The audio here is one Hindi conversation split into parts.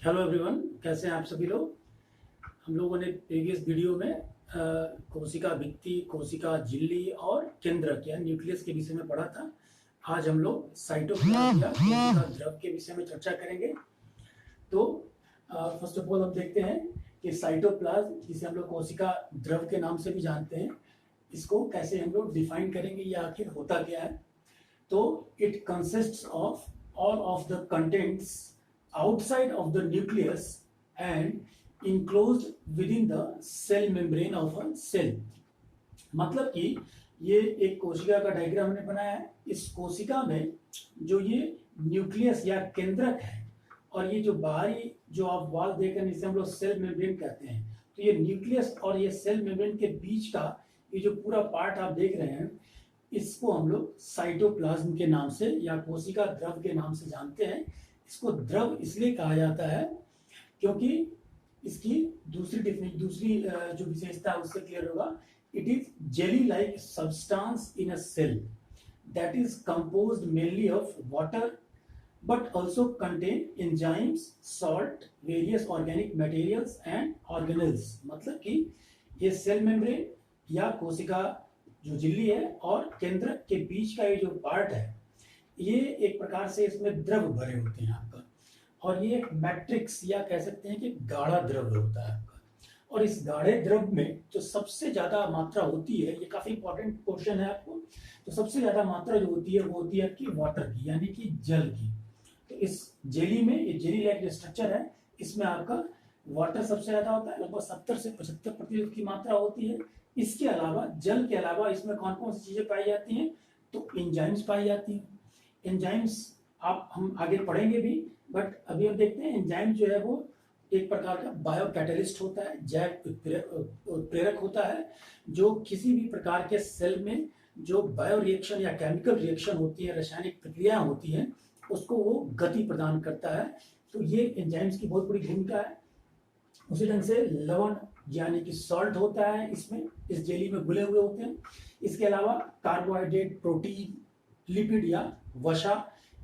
हेलो एवरीवन, कैसे हैं आप सभी लोग। हम लोगों ने प्रीवियस वीडियो में कोशिका भित्ति, कोशिका झिल्ली और केंद्रक या न्यूक्लियस के विषय में पढ़ा था। आज हम लोग साइटोप्लाज्म या कोशिका द्रव के विषय में चर्चा करेंगे। तो फर्स्ट ऑफ ऑल हम देखते हैं कि साइटोप्लाज्म, जिसे हम लोग कोशिका द्रव के नाम से भी जानते हैं, इसको कैसे हम लोग डिफाइन करेंगे, या आखिर होता क्या है। तो it consists of all of the contents outside of the nucleus and enclosed within the cell membrane of a cell। मतलब कि ये एक कोशिका का डायग्राम हमने बनाया है। इस कोशिका में जो ये न्यूक्लियस या केंद्रक है और ये जो बाहरी जो आप वॉल देख रहे हैं, इसे हम लोग सेल मेम्ब्रेन कहते हैं। तो ये न्यूक्लियस और ये सेल मेम्ब्रेन के बीच का ये जो पूरा पार्ट आप देख रहे हैं, इसको हम लोग साइटोप्लाज्म के नाम से या कोशिका द्रव के नाम से जानते हैं। इसको द्रव इसलिए कहा जाता है क्योंकि इसकी दूसरी जो विशेषता है उससे क्लियर होगा। It is jelly like substance in a cell that is composed mainly of water but also contain enzymes, salt, various organic materials and organelles. मतलब कि ये सेल मेम्ब्रेन या कोशिका जो झिल्ली है और केंद्रक के बीच का ये जो पार्ट है, ये एक प्रकार से इसमें द्रव भरे होते हैं आपका, और ये एक मैट्रिक्स या कह सकते हैं कि गाढ़ा द्रव होता है आपका। और इस गाढ़े द्रव में जो सबसे ज्यादा मात्रा होती है, ये काफी इंपॉर्टेंट क्वेश्चन है आपको, तो सबसे ज्यादा मात्रा जो होती है वो होती है आपकी वाटर की, यानी कि जल की। तो इस जेली में, ये जेली लाइक स्ट्रक्चर है, इसमें आपका वाटर सबसे ज्यादा होता है, लगभग 70 से 75% की मात्रा होती है। इसके अलावा, जल के अलावा इसमें कौन कौन सी चीजें पाई जाती हैं, तो एंजाइम्स पाई जाती हैं। एंजाइम्स हम आगे पढ़ेंगे भी, बट अभी हम देखते हैं एंजाइम जो है वो एक प्रकार का बायो कैटलिस्ट होता है, जैव उत्प्रेरक होता है, जो किसी भी प्रकार के सेल में जो बायो रिएक्शन या केमिकल रिएक्शन होती है, रासायनिक प्रक्रियाएं होती हैं, उसको वो गति प्रदान करता है। तो ये एंजाइम्स की बहुत बड़ी भूमिका है। उसी ढंग से लवण यानी कि सॉल्ट होता है, इसमें इस जेली में घुले हुए होते हैं। इसके अलावा कार्बोहाइड्रेट, प्रोटीन, लिपिड या वसा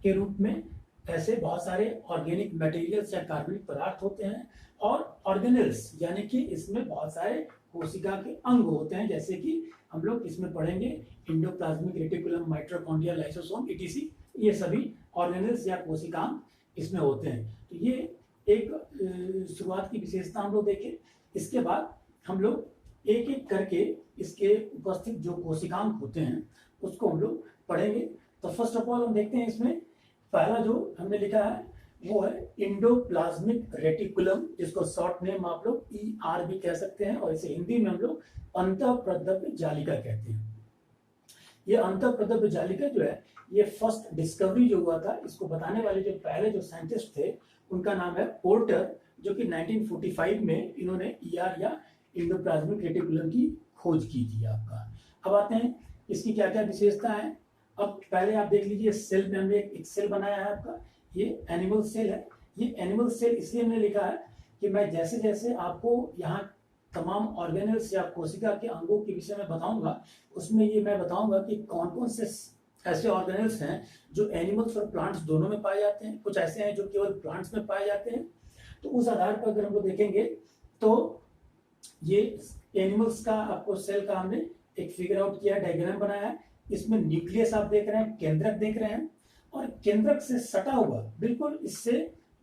के रूप में ऐसे बहुत सारे ऑर्गेनिक मटेरियल्स या कार्बनिक पदार्थ होते हैं। और ऑर्गेनेल्स यानी कि इसमें बहुत सारे कोशिका के अंग होते हैं, जैसे कि हम लोग इसमें पढ़ेंगे endoplasmic reticulum, mitochondria, lysosome, etc. ये सभी ऑर्गेनेल्स या कोशिकांग इसमें होते हैं। तो ये एक शुरुआत की विशेषता हम लोग देखें। इसके बाद हम लोग एक एक करके इसके उपस्थित जो कोशिकांग होते हैं उसको हम लोग पढ़ेंगे। तो फर्स्ट ऑफ ऑल हम देखते हैं, इसमें पहला जो हमने लिखा है वो है एंडोप्लाज्मिक रेटिकुलम, जिसको शॉर्ट नेम आप लोग ER भी कह सकते हैं, और इसे हिंदी में हम लोग अंतःप्रद्रव्य जालिका कहते हैं। ये अंतःप्रद्रव्य जालिका जो है, ये फर्स्ट डिस्कवरी जो हुआ था, इसको बताने वाले जो पहले जो साइंटिस्ट थे उनका नाम है पोर्टर, जो कि 1945 में इन्होंने ER या एंडोप्लाज्मिक रेटिकुलम की खोज की थी आपका। अब आते हैं इसकी क्या क्या विशेषता है। अब पहले आप देख लीजिए, सेल में हमने एक सेल बनाया है आपका, ये एनिमल सेल है। ये एनिमल सेल इसलिए हमने लिखा है कि मैं जैसे जैसे आपको यहाँ तमाम ऑर्गेनल्स या कोशिका के अंगों के विषय में बताऊंगा, उसमें ये मैं बताऊंगा कि कौन कौन से ऐसे ऑर्गेनल्स हैं जो एनिमल्स और प्लांट्स दोनों में पाए जाते हैं, कुछ ऐसे हैं जो केवल प्लांट्स में पाए जाते हैं। तो उस आधार पर अगर हम लोग देखेंगे तो ये एनिमल्स का आपको सेल का हमने एक फिगर आउट किया, डायग्राम बनाया है। इसमें न्यूक्लियस आप देख रहे हैं, केंद्रक देख रहे हैं, और केंद्रक से सटा हुआ बिल्कुल इससे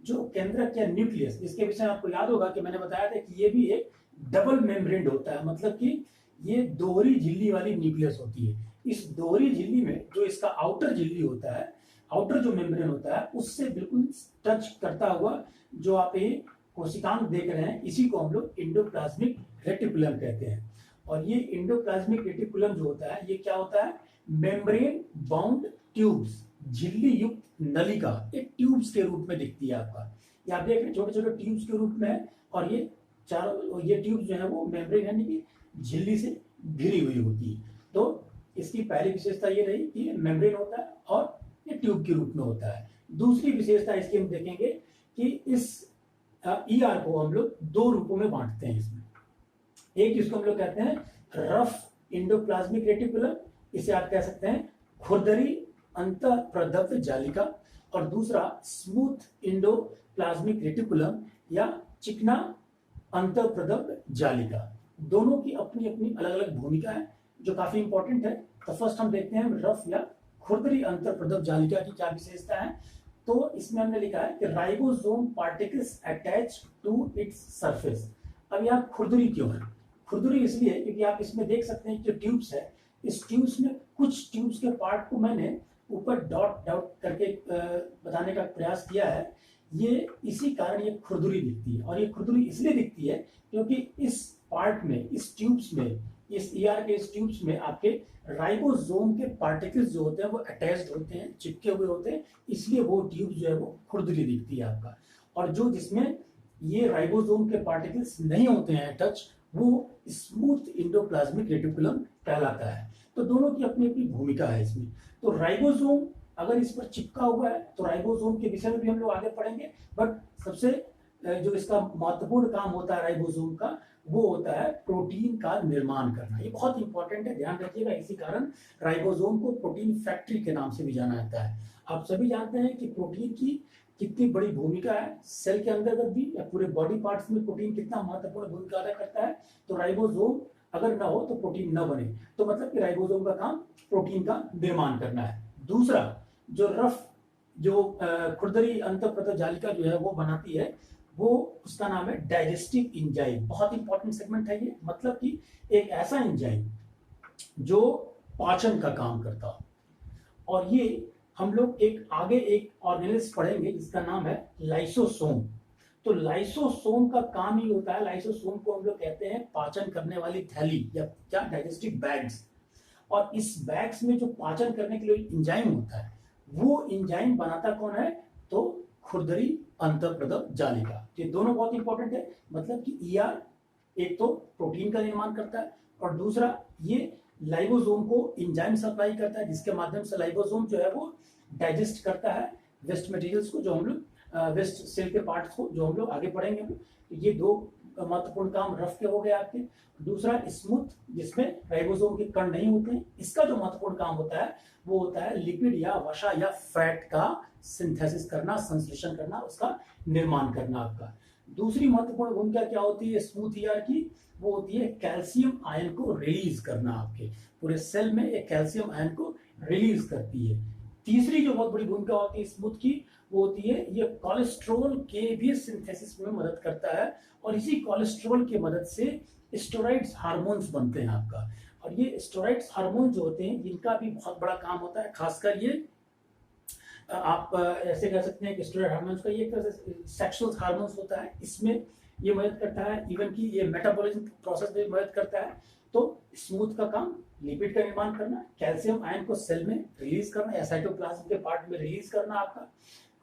जो केंद्रक या न्यूक्लियस, इसके विषय में आपको याद होगा कि मैंने बताया था कि ये भी एक डबल मेम्ब्रेन होता है, मतलब कि ये दोहरी झिल्ली वाली न्यूक्लियस होती है। इस दोहरी झिल्ली में जो इसका आउटर झिल्ली होता है, आउटर जो मेम्ब्रेन होता है, उससे बिल्कुल टच करता हुआ जो आप ये कोशिकांग देख रहे हैं, इसी को हम लोग एंडोप्लाज्मिक रेटिकुलम कहते हैं। और ये एंडोप्लाज्मिक रेटिकुलम जो होता है, ये क्या होता है, मेम्ब्रेन बाउंड ट्यूब्स, झिल्ली युक्त नलिका, एक ट्यूब्स के रूप में दिखती है आपका। ये आप देख रहे हैं छोटे छोटे ट्यूब्स के रूप में है, और ये चारों ये ट्यूब्स जो है वो मेम्ब्रेन यानी कि झिल्ली से घिरी हुई होती है। तो इसकी पहली विशेषता ये रही कि मेम्ब्रेन होता है और ये ट्यूब के रूप में होता है। दूसरी विशेषता इसकी हम देखेंगे कि इस ER को हम लोग दो रूपों में बांटते हैं इसमें। एक इसको हम लोग कहते हैं रफ एंडोप्लाज्मिक रेटिकुलम, इसे आप कह सकते हैं खुरदरी अंतःप्रद्रव्य जालिका, और दूसरा स्मूथ इंडोप्लाज्मिक रेटिकुलम या चिकना अंतःप्रदक जालिका। दोनों की अपनी अपनी अलग अलग भूमिका है जो काफी इंपॉर्टेंट है। तो फर्स्ट हम देखते हैं रफ या खुरदरी अंतःप्रदक जालिका की क्या विशेषता है। तो इसमें हमने लिखा है कि ribosome particles attach to its surface. अब यहाँ खुरदरी क्यों है? खुरदरी इसलिए क्योंकि आप इसमें देख सकते हैं कि जो ट्यूब्स है, इस ट्यूब्स में कुछ ट्यूब्स के पार्ट को मैंने ऊपर डॉट डॉट करके बताने का प्रयास किया है। ये इसी कारण ये खुरदरी दिखती है, और ये खुरदरी इसलिए दिखती है क्योंकि इस पार्ट में, इस ट्यूब्स में, इस ईआर के इस ट्यूब्स में आपके राइबोसोम के पार्टिकल्स जो होते हैं वो अटैच्ड होते हैं, चिपके हुए होते हैं, इसलिए वो ट्यूब जो है वो खुरदरी दिखती है आपका। और जो जिसमें ये राइबोसोम के पार्टिकल्स नहीं होते हैं टच, वो स्मूथ इंडोप्लाज्मिक रेटिकुलम कहलाता है। तो दोनों की अपनी अपनी भूमिका है इसमें। तो राइबोसोम अगर इस पर चिपका हुआ है तो राइबोसोम के विषय में भी हम लोग आगे पढ़ेंगे, बट सबसे जो इसका महत्वपूर्ण काम होता है राइबोसोम का, वो होता है प्रोटीन का निर्माण करना। ये बहुत इंपॉर्टेंट है, ध्यान रखिएगा। इसी कारण राइबोसोम को प्रोटीन फैक्ट्री के नाम से भी जाना जाता है। आप सभी जानते हैं कि प्रोटीन की कितनी बड़ी भूमिका है सेल के अंतर्गत भी, या पूरे बॉडी पार्ट्स में प्रोटीन कितना महत्वपूर्ण भूमिका अदा करता है। तो राइबोसोम अगर ना हो तो प्रोटीन न बने, तो मतलब कि राइबोसोम का काम प्रोटीन का निर्माण करना है। दूसरा जो रफ जो खुरदरी अंतःप्रदक जालिका जो है वो बनाती है, वो उसका नाम है डाइजेस्टिव एंजाइम। बहुत इंपॉर्टेंट सेगमेंट है ये, मतलब कि एक ऐसा एंजाइम जो पाचन का काम करता हो। और ये हम लोग एक आगे एक ऑर्गेनेल्स पढ़ेंगे जिसका नाम है लाइसोसोम। तो लाइसोसोम का काम ही होता है, लाइसोसोम को हम लोग कहते हैं पाचन करने वाली थैली या क्या, डाइजेस्टिव बैग्स। और इस बैग्स में जो पाचन करने के लिए एंजाइम होता है, वो एंजाइम बनाता कौन है? तो खुरदरी अंतःप्रदक जालिका। ये दोनों बहुत इंपॉर्टेंट है, मतलब कि ईआर एक तो प्रोटीन का निर्माण करता है, और दूसरा ये लाइबोसोम को एंजाइम सप्लाई करता है, जिसके माध्यम से लाइबोसोम जो है वो डाइजेस्ट करता है वेस्ट मटेरियल्स को, जो हम लोग वेस्ट सेल के पार्ट्स को, जो हम लोग आगे पढ़ेंगे। तो ये दो महत्वपूर्ण काम रफ के हो गए आपके। दूसरा स्मूथ, जिसमें राइबोसोम के कण नहीं होते हैं, इसका जो महत्वपूर्ण काम होता है वो होता है लिपिड या वसा या फैट का सिंथेसिस करना, संश्लेषण करना, उसका निर्माण करना आपका। दूसरी महत्वपूर्ण भूमिका क्या होती है स्मूथ ईआर की? वो होती है कैल्शियम आयन को रिलीज करना। आपके पूरे सेल में एक कैल्शियम आयन को रिलीज करती है। तीसरी जो बहुत बड़ी भूमिका होती है स्मूथ की, वो होती है ये कोलेस्ट्रॉल के भी सिंथेसिस में मदद करता है, और इसी कोलेस्ट्रॉल की मदद से स्टेरॉइड्स हार्मोन्स बनते हैं आपका। और ये स्टेरॉइड्स हार्मोन जो होते हैं, इनका भी बहुत बड़ा काम होता है। खासकर ये आप ऐसे कह सकते हैं कि स्टेरॉइड हार्मोन्स का ये एक तरह से सेक्सुअल हार्मोन्स होता है, इसमें ये मदद करता है। इवन की ये मेटाबॉलिज्म प्रोसेस में मदद करता है। तो स्मूथ का काम लिपिड का निर्माण करना, कैल्शियम आयन को सेल में रिलीज करना या साइटोप्लाज्म के पार्ट में रिलीज करना, आपका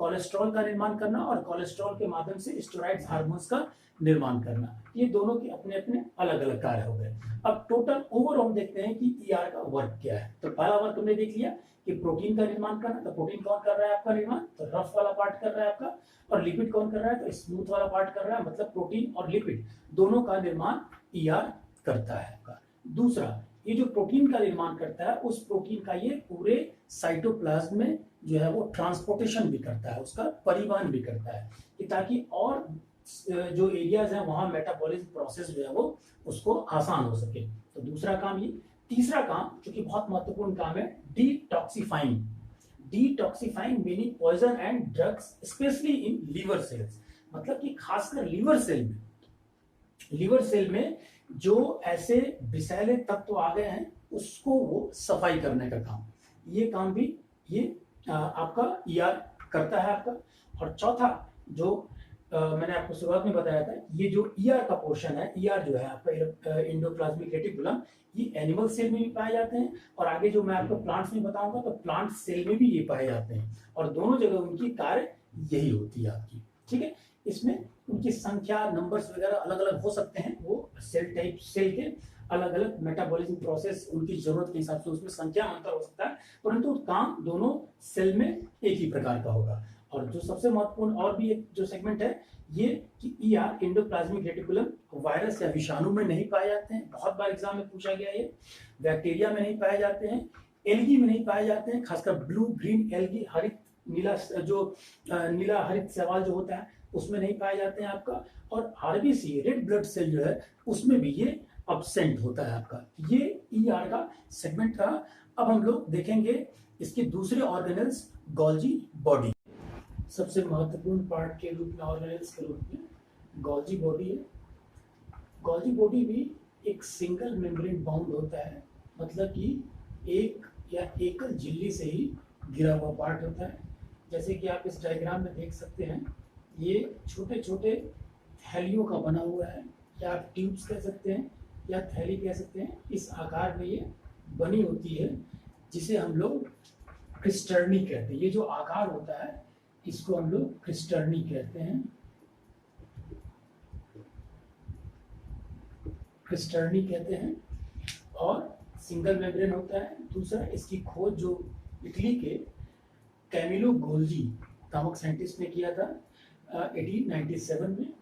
कोलेस्ट्रॉल का निर्माण करना, और कोलेस्ट्रॉल के माध्यम से स्टेरॉइड्स हार्मोन्स का निर्माण करना। ये दोनों के अपने अपने अलग अलग कार्य हो गए। अब टोटल ओवरऑल देखते हैं कि ईआर का वर्क क्या है। तो पहला वर्क हमने देख लिया कि प्रोटीन का निर्माण करना। तो प्रोटीन कौन कर रहा है आपका निर्माण? तो रफ वाला पार्ट कर रहा है आपका। और लिपिड कौन कर रहा है? तो स्मूथ वाला पार्ट कर रहा है। मतलब प्रोटीन और लिपिड दोनों का निर्माण ईआर करता है आपका। दूसरा, ये जो प्रोटीन का निर्माण करता है, उस प्रोटीन का ये पूरे साइटोप्लाज्म में जो है वो ट्रांसपोर्टेशन भी करता है, उसका परिवहन भी करता है, कि ताकि और जो एरियाज हैं वहां मेटाबॉलिज्म प्रोसेस जो है वो उसको आसान हो सके। तो दूसरा काम ये। तीसरा काम जो कि बहुत महत्वपूर्ण काम है, detoxifying. Detoxifying meaning poison and drugs specially in liver cells. मतलब कि खासकर लीवर सेल में जो ऐसे विषैले तत्व आ गए हैं उसको वो सफाई करने का काम, ये काम भी ये आपका ईआर करता है आपका। और चौथा जो मैंने आपको शुरुआत में बताया था, ये जो ईआर का पोर्शन है, ईआर जो है आपका इंडोप्लाज्मिक रेटिकुलम, ये एनिमल सेल में भी पाए जाते हैं, और आगे जो मैं आपको प्लांट्स में बताऊंगा तो प्लांट सेल में भी ये पाए जाते हैं, और दोनों जगह उनकी कार्य यही होती है आपकी। ठीक है, इसमें उनकी संख्या, नंबर्स वगैरह अलग अलग हो सकते हैं, वो सेल टाइप, सेल के अलग अलग मेटाबॉलिज्म प्रोसेस, उनकी जरूरत के हिसाब से उसमें संख्या में अंतर हो सकता है, परंतु काम दोनों सेल में एक ही प्रकार का होगा। और जो सबसे महत्वपूर्ण और भी एक जो सेगमेंट है ये कि ईआर इंडोप्लाज्मिक रेटिकुलम वायरस या विषाणु में नहीं पाए जाते हैं। बहुत बार एग्जाम में पूछा गया ये। बैक्टीरिया में नहीं पाए जाते हैं, एल्गी में नहीं पाए जाते हैं, खासकर ब्लू ग्रीन एल्गी, हरित नीला जो नीला हरित शैवाल जो होता है उसमें नहीं पाए जाते हैं आपका। और आरबीसी रेड ब्लड सेल जो है उसमें भी ये अब्सेंट होता है आपका। ये ईआर का सेगमेंट था। अब हम लोग देखेंगे इसके दूसरे ऑर्गेनल्स, गोल्जी बॉडी। सबसे महत्वपूर्ण पार्ट के रूप में, ऑर्गेनल्स के रूप में गोल्जी बॉडी है। गोल्जी बॉडी भी एक सिंगल मेम्ब्रेन बाउंड होता है, मतलब कि एक या एकल झिल्ली से ही घिरा हुआ पार्ट होता है। जैसे कि आप इस डायग्राम में देख सकते हैं, ये छोटे छोटे थैलियों का बना हुआ है, या आप ट्यूब्स कह सकते हैं या थैली कह सकते हैं। इस आकार में ये बनी होती है, जिसे हम लोग क्रिस्टर्नी कहते हैं। ये जो आकार होता है इसको हम लोग क्रिस्टर्नी कहते हैं, क्रिस्टर्नी कहते हैं। और सिंगल मेम्ब्रेन होता है। दूसरा, इसकी खोज जो इटली के कैमिलो गोल्जी नामक साइंटिस्ट ने किया था 1897 में।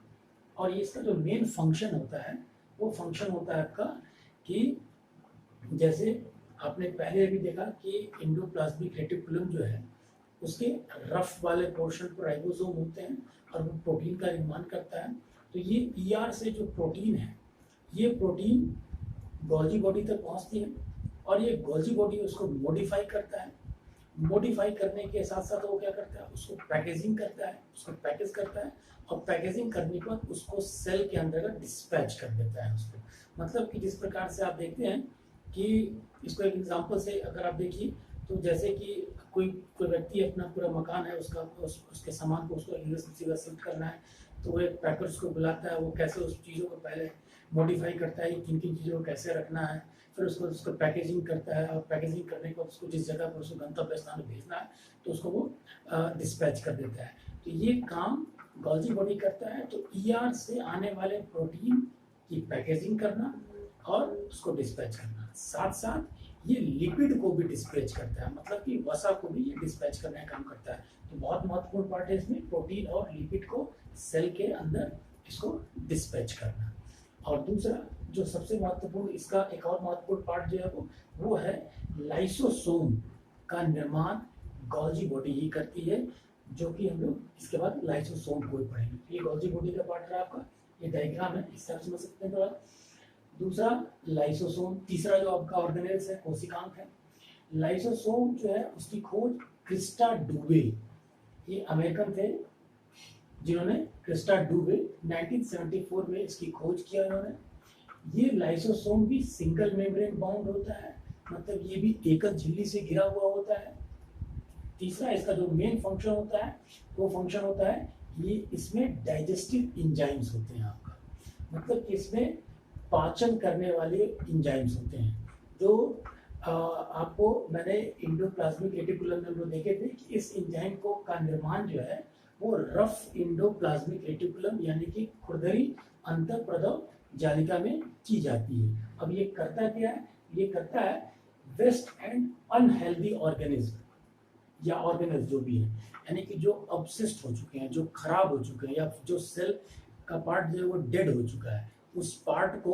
और ये इसका जो मेन फंक्शन होता है वो फंक्शन होता है आपका कि जैसे आपने पहले भी देखा कि एंडोप्लाज्मिक रेटिकुलम जो है उसके रफ वाले पोर्शन पर राइबोसोम होते हैं और वो प्रोटीन का निर्माण करता है। तो ये ईआर से जो प्रोटीन है, ये प्रोटीन गोल्जी बॉडी तक पहुंचती है और ये गोल्जी बॉडी उसको मॉडिफाई करता है। मॉडिफाई करने के साथ साथ वो क्या करता है, उसको पैकेजिंग करता है, उसको पैकेज करता है और पैकेजिंग करने के बाद उसको सेल के अंदर डिस्पैच कर देता है उसको। मतलब कि जिस प्रकार से आप देखते हैं कि इसको एक एग्जांपल से अगर आप देखिए तो जैसे कि कोई व्यक्ति अपना पूरा मकान है उसका, उसके सामान को उसको सीधा शिफ्ट करना है, तो वो एक पैकर्स को बुलाता है, वो कैसे उस चीज़ों को पहले मॉडिफाई करता है, किन किन चीज़ों को कैसे रखना है, फिर उसको पैकेजिंग करता है और पैकेजिंग करने के बाद उसको जिस जगह पर उसको गंतव्य स्थान भेजना है तो उसको वो डिस्पैच कर देता है। तो ये काम गोल्जी बॉडी करता है। तो ईआर से आने वाले प्रोटीन की पैकेजिंग करना और उसको डिस्पैच करना, साथ साथ ये लिपिड को भी डिस्पैच करता है, मतलब कि वसा को भी ये डिस्पैच करने का काम करता है। तो बहुत महत्वपूर्ण पार्ट है इसमें, प्रोटीन और लिपिड को सेल के अंदर इसको डिस्पैच करना। और दूसरा जो सबसे महत्वपूर्ण, इसका एक और महत्वपूर्ण पार्ट जो है वो है लाइसोसोम का निर्माण गोल्जी बॉडी ही करती है, जो कि हम लोग इसके बाद लाइसोसोम को ही पढ़ेंगे। ये गोल्जी बॉडी का पार्ट है आपका, ये डायग्राम है, इससे आप समझ सकते हैं थोड़ा। दूसरा लाइसोसोम। तीसरा जो आपका ऑर्गेनेल्स है कोशिकांग है। लाइसोसोम जो है उसकी खोज क्रिस्टा डुबे, ये अमेरिकन थे जिन्होंने, क्रिस्टा डुबे 1974 में इसकी खोज किया इन्होंने। ये लाइसोसोम भी सिंगल मेम्ब्रेन बाउंड होता है, मतलब ये भी एकल झिल्ली से घिरा हुआ होता है। तीसरा, इसका जो मेन फंक्शन होता है वो फंक्शन होता है ये इसमें डाइजेस्टिव एंजाइम्स होते हैं आपका, मतलब कि इसमें पाचन करने वाले एंजाइम्स होते हैं। जो आपको मैंने एंडोप्लाज्मिक रेटिकुलम में हम लोग देखे थे कि इस एंजाइम को का निर्माण जो है वो रफ एंडोप्लाज्मिक रेटिकुलम यानी कि खुरदरी अंतःप्रदव जालिका में की जाती है। अब ये करता क्या है, ये करता है वेस्ट एंड अनहेल्दी ऑर्गेनिज्म या ऑर्गेनल्स जो भी है, यानी कि जो अपसिस्ट हो चुके हैं, जो खराब हो चुके हैं, या जो सेल का पार्ट जो है वो डेड हो चुका है, उस पार्ट को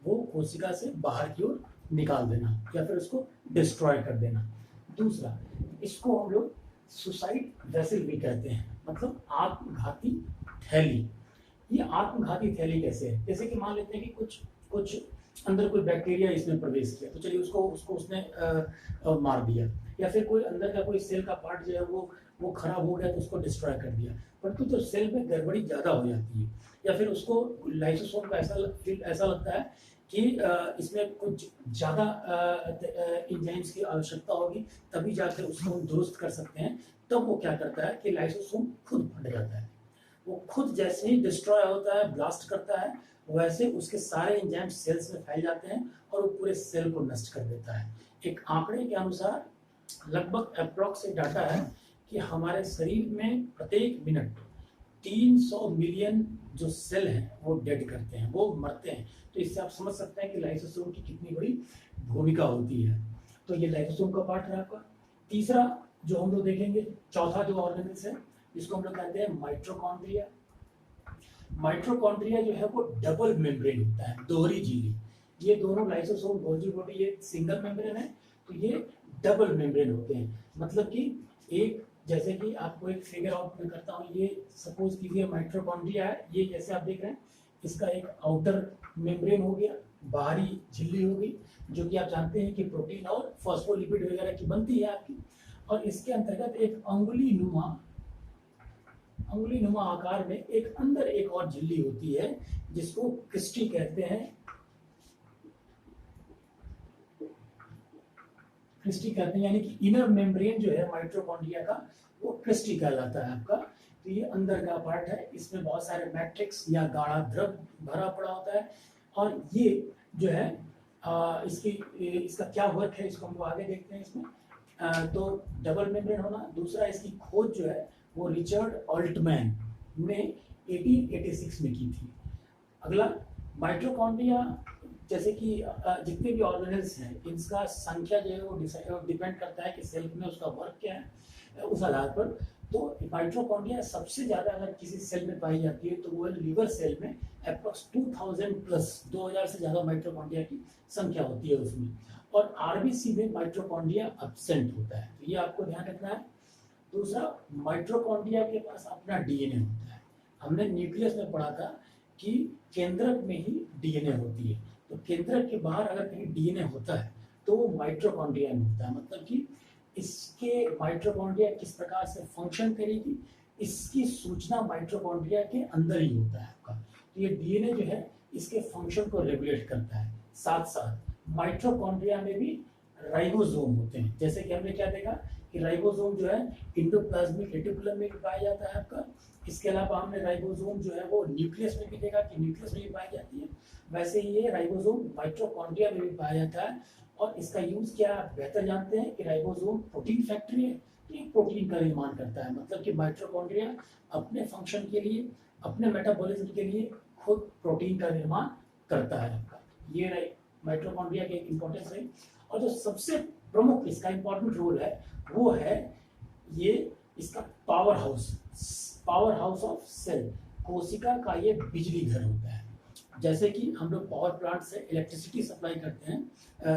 वो कोशिका से बाहर की ओर निकाल देना या फिर उसको डिस्ट्रॉय कर देना। दूसरा, इसको हम लोग सुसाइड वेसल भी कहते हैं, मतलब आत्मघाती थैली। ये आत्मघाती थैली कैसे है, जैसे कि मान लेते हैं कि कुछ अंदर कोई बैक्टीरिया इसमें प्रवेश किया, तो चलिए उसको उसने मार दिया, या फिर कोई अंदर का कोई सेल का पार्ट जो है वो खराब हो गया तो उसको डिस्ट्रॉय कर दिया। परंतु तो सेल में गड़बड़ी ज़्यादा हो जाती है, या फिर उसको लाइसोसोम को ऐसा लगता है कि इसमें कुछ ज़्यादा एंजाइम्स की आवश्यकता होगी तभी जाकर उसको हम दुरुस्त कर सकते हैं। तब वो क्या करता है कि लाइसोसोम खुद फट जाता है। वो खुद जैसे ही डिस्ट्रॉय होता है, ब्लास्ट करता है, वैसे उसके सारे एंजाइम्स सेल्स में फैल जाते हैं और वो पूरे सेल को नष्ट कर देता है। एक आंकड़े के अनुसार लगभग अप्रॉक्स डाटा है कि हमारे शरीर में प्रत्येक मिनट 300 मिलियन जो सेल हैं वो डेड करते हैं, वो मरते हैं। तो इससे आप समझ सकते हैं कि लाइसोसोम की कितनी बड़ी भूमिका होती है। तो ये लाइसोसोम का पार्ट है आपका। तीसरा जो हम लोग देखेंगे, चौथा जो ऑर्गेनल्स है जिसको हम लोग कहते हैं माइटोकॉन्ड्रिया। माइटोकॉन्ड्रिया जो है वो डबल मेम्ब्रेन होता है, दोहरी झिल्ली। ये दोनों लाइसोसोम, गोल्जी बॉडी ये सिंगल मेम्ब्रेन है, तो ये डबल मेम्ब्रेन होते हैं, मतलब कि एक जैसे कि आपको एक फिगर आउट में करता हूँ, ये सपोज कीजिए माइटोकॉन्ड्रिया है, ये जैसे आप देख रहे हैं इसका एक आउटर मेम्ब्रेन हो गया, बाहरी झिल्ली हो गई, जो कि आप जानते हैं कि प्रोटीन और फॉस्फोलिपिड वगैरह की बनती है आपकी, और इसके अंतर्गत एक अंगुली नुमा आकार में एक अंदर एक और झिल्ली होती है जिसको क्रिस्टी कहते हैं, क्रिस्टी कहते हैं, यानी कि इनर मेम्ब्रेन जो है माइटोकॉन्ड्रिया का वो क्रिस्टी कहलाता है आपका। तो ये अंदर का पार्ट है, इसमें बहुत सारे मैट्रिक्स या गाढ़ा द्रव भरा पड़ा होता है, और ये जो है इसका क्या वर्क है इसको हम लोग आगे देखते हैं इसमें। तो डबल मेम्ब्रेन होना, दूसरा इसकी खोज जो है वो रिचर्ड ऑल्टमैन ने 1886 में की थी। अगला माइटोकॉन्ड्रिया, जैसे कि जितने भी ऑर्गेनेल्स हैं इनका संख्या जो है वो डिपेंड करता है कि सेल में उसका वर्क क्या है उस आधार पर। तो माइटोकॉन्ड्रिया सबसे ज़्यादा अगर किसी सेल में पाई जाती है तो वो लिवर सेल में अप्रॉक्स 2000 प्लस 2000 से ज़्यादा माइटोकॉन्ड्रिया की संख्या होती है उसमें, और आरबीसी में माइटोकॉन्ड्रिया एब्सेंट होता है, तो ये आपको ध्यान रखना है। दूसरा, माइटोकॉन्ड्रिया के पास अपना डीएनए होता है। हमने न्यूक्लियस में पढ़ा था कि केंद्रक में ही डीएनए होती है, तो केंद्रक के बाहर अगर कहीं डीएनए होता है तो वो माइटोकॉन्ड्रिया में होता है, मतलब कि इसके माइटोकॉन्ड्रिया किस प्रकार से फंक्शन करेगी इसकी सूचना माइटोकॉन्ड्रिया के अंदर ही होता है आपका। तो ये डीएनए जो है इसके फंक्शन को रेगुलेट करता है। साथ साथ माइटोकॉन्ड्रिया में भी राइबोसोम होते हैं, जैसे कि हमने क्या देखा कि राइबोसोम जो है इंडोप्लाज्मिक रेटिकुलम में भी पाया जाता है आपका। इसके अलावा हमने राइबोसोम जो है वो न्यूक्लियस में भी देखा कि न्यूक्लियस में भी पाई जाती है, वैसे ही ये राइबोसोम माइटोकॉन्ड्रिया में भी पाया जाता है। और इसका यूज क्या आप बेहतर जानते हैं कि राइबोसोम प्रोटीन फैक्ट्री है, तो ये प्रोटीन का निर्माण करता है, मतलब कि माइटोकॉन्ड्रिया अपने फंक्शन के लिए, अपने मेटाबॉलिज्म के लिए खुद प्रोटीन का निर्माण करता है आपका। ये माइटोकॉन्ड्रिया के एक इम्पोर्टेंस है। और जो सबसे प्रमुख इसका इम्पोर्टेंट रोल है वो है ये इसका पावर हाउस ऑफ सेल, कोशिका का ये बिजली घर होता है। जैसे कि हम लोग पावर प्लांट से इलेक्ट्रिसिटी सप्लाई करते हैं,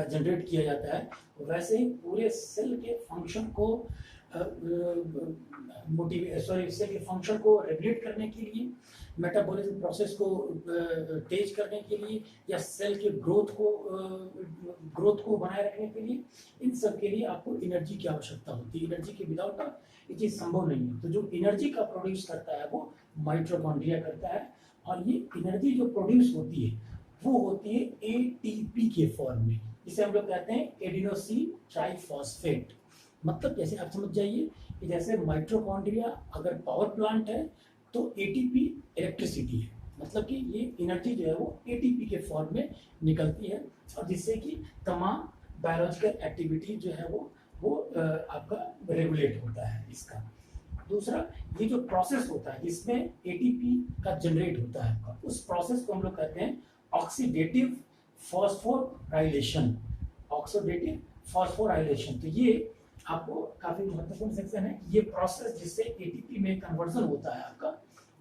जनरेट किया जाता है, वैसे ही पूरे सेल के फंक्शन को सेल के फंक्शन को रेगुलेट करने के लिए, मेटाबॉलिज्म प्रोसेस को तेज करने के लिए, या सेल के ग्रोथ को बनाए रखने के लिए, इन सब के लिए आपको एनर्जी की आवश्यकता होती है। एनर्जी के विदाउट ये चीज़ संभव नहीं है। तो जो एनर्जी का प्रोड्यूस करता है वो माइटोकॉन्ड्रिया करता है, और ये एनर्जी जो प्रोड्यूस होती है वो होती है एटीपी के फॉर्म में, जिसे हम लोग कहते हैं एडिनोसिन ट्राइफॉस्फेट। मतलब जैसे आप समझ जाइए कि जैसे माइटोकॉन्ड्रिया अगर पावर प्लांट है तो एटीपी इलेक्ट्रिसिटी है, मतलब कि ये एनर्जी जो है वो एटीपी के फॉर्म में निकलती है, और जिससे कि तमाम बायोलॉजिकल एक्टिविटी जो है वो आपका रेगुलेट होता है इसका। दूसरा, ये जो प्रोसेस होता है जिसमें एटीपी का जनरेट होता है आपका, उस प्रोसेस को हम लोग कहते हैं ऑक्सीडेटिव फॉस्फोराइलेशन। तो ये आपको काफी महत्वपूर्ण सेक्शन है। ये प्रोसेस जिससे एटीपी में कन्वर्जन होता है आपका,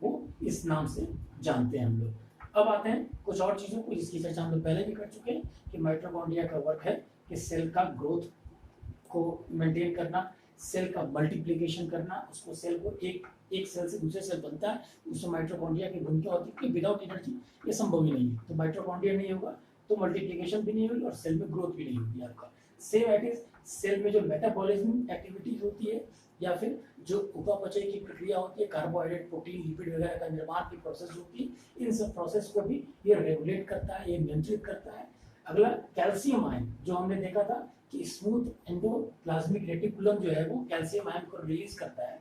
वो इस नाम से जानते हैं हम लोग। अब आते हैं कुछ और चीजों को जिसकी चर्चा हम लोग पहले भी कर चुके हैं कि माइटोकॉन्ड्रिया का वर्क है कि सेल का ग्रोथ को मेंटेन करना, सेल का मल्टीप्लिकेशन करना, उसको सेल को एक सेल से दूसरे सेल बनता है, उसमें माइटोकॉन्ड्रिया की भूमिका होती है कि विदाउट एनर्जी ये संभव ही नहीं है। तो माइटोकॉन्ड्रिया नहीं होगा तो मल्टीप्लिकेशन भी नहीं होगी और सेल में ग्रोथ भी नहीं होगी आपका। सेम इट इज सेल में जो मेटाबॉलिज्म एक्टिविटीज होती है या फिर जो उपापचय की प्रक्रिया होती है, कार्बोहाइड्रेट, प्रोटीन, लिपिड वगैरह का निर्माण की प्रोसेस होती है, इन सब प्रोसेस को भी ये रेगुलेट करता है, ये नियंत्रित करता है। अगला, कैल्शियम आयन, जो हमने देखा था कि स्मूथ एंडोप्लाज्मिक रेटिकुलम जो है वो कैल्शियम आयन को रिलीज करता है,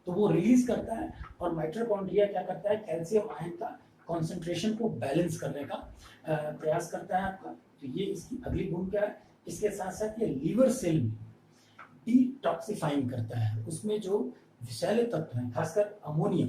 तो वो रिलीज करता है, और माइटोकॉन्ड्रिया क्या करता है, कैल्शियम आयन का कॉन्सेंट्रेशन को बैलेंस करने का प्रयास करता है आपका। तो ये इसकी अगली भूमिका है। इसके साथ साथ ये लीवर सेल में डिटॉक्सिफाइंग करता है, उसमें जो विषैले तत्व हैं खासकर अमोनिया,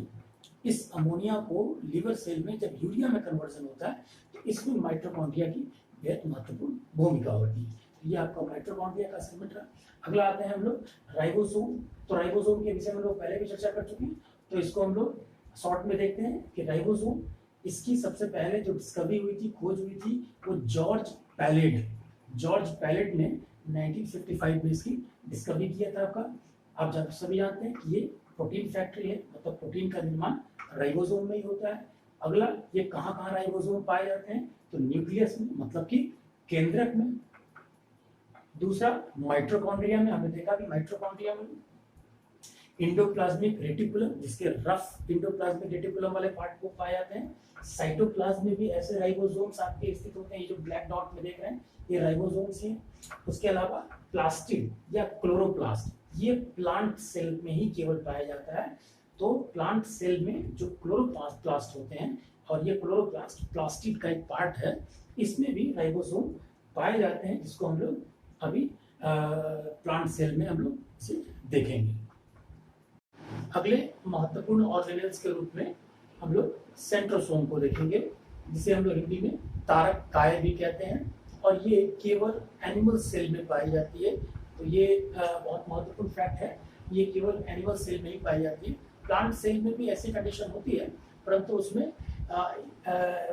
इस अमोनिया को लीवर सेल में जब यूरिया में कन्वर्जन होता है तो इसमें माइटोकॉन्ड्रिया की बेहद महत्वपूर्ण भूमिका होती है। ये आपका माइटोकॉन्ड्रिया का सेगमेंट रहा। अगला आते हैं हम लोग राइबोसोम। तो राइबोसोम के विषय में लोग पहले भी चर्चा कर चुके हैं, तो इसको हम लोग शॉर्ट में देखते हैं कि राइबोसोम, इसकी सबसे पहले जो डिस्कवरी हुई थी, खोज हुई थी, वो जॉर्ज पैलेड ने 1955 में इसकी डिस्कवरी किया था आपका। आप सभी जानते हैं कि ये प्रोटीन फैक्ट्री है, मतलब प्रोटीन का निर्माण राइबोसोम में ही होता है। अगला, ये कहाँ कहाँ राइबोसोम पाए जाते हैं, तो न्यूक्लियस में, मतलब कि केंद्रक में। दूसरा, माइटोकॉन्ड्रिया में, हमने देखा कि माइटोकॉन्ड्रिया में इंडोप्लाज्मिक रेटिकुलम, जिसके रफ इंडोप्लाज्मिक रेटिकुलम वाले पार्ट को पाए जाते हैं। साइटोप्लाज्म में भी ऐसे राइबोसोम्स आपके स्थित होते हैं, ये जो ब्लैक डॉट में देख रहे हैं ये राइबोसोम्स हैं। उसके अलावा प्लास्टिड या क्लोरोप्लास्ट, ये प्लांट सेल में ही केवल पाया जाता है। तो प्लांट सेल में जो क्लोरोप्लास्ट होते हैं, और ये क्लोरोप्लास्ट प्लास्टिड का एक पार्ट है, इसमें भी राइबोसोम पाए जाते हैं, जिसको हम लोग अभी प्लांट सेल में हम लोग इसे देखेंगे। अगले महत्वपूर्ण ऑर्गेनेल्स के रूप में हम लोग सेंट्रोसोम को देखेंगे, जिसे हम लोग हिंदी में तारक काय भी कहते हैं, और ये केवल एनिमल सेल में पाई जाती है। तो ये बहुत महत्वपूर्ण फैक्ट है, ये केवल एनिमल सेल में ही पाई जाती है। प्लांट सेल में भी ऐसी कंडीशन होती है, परंतु उसमें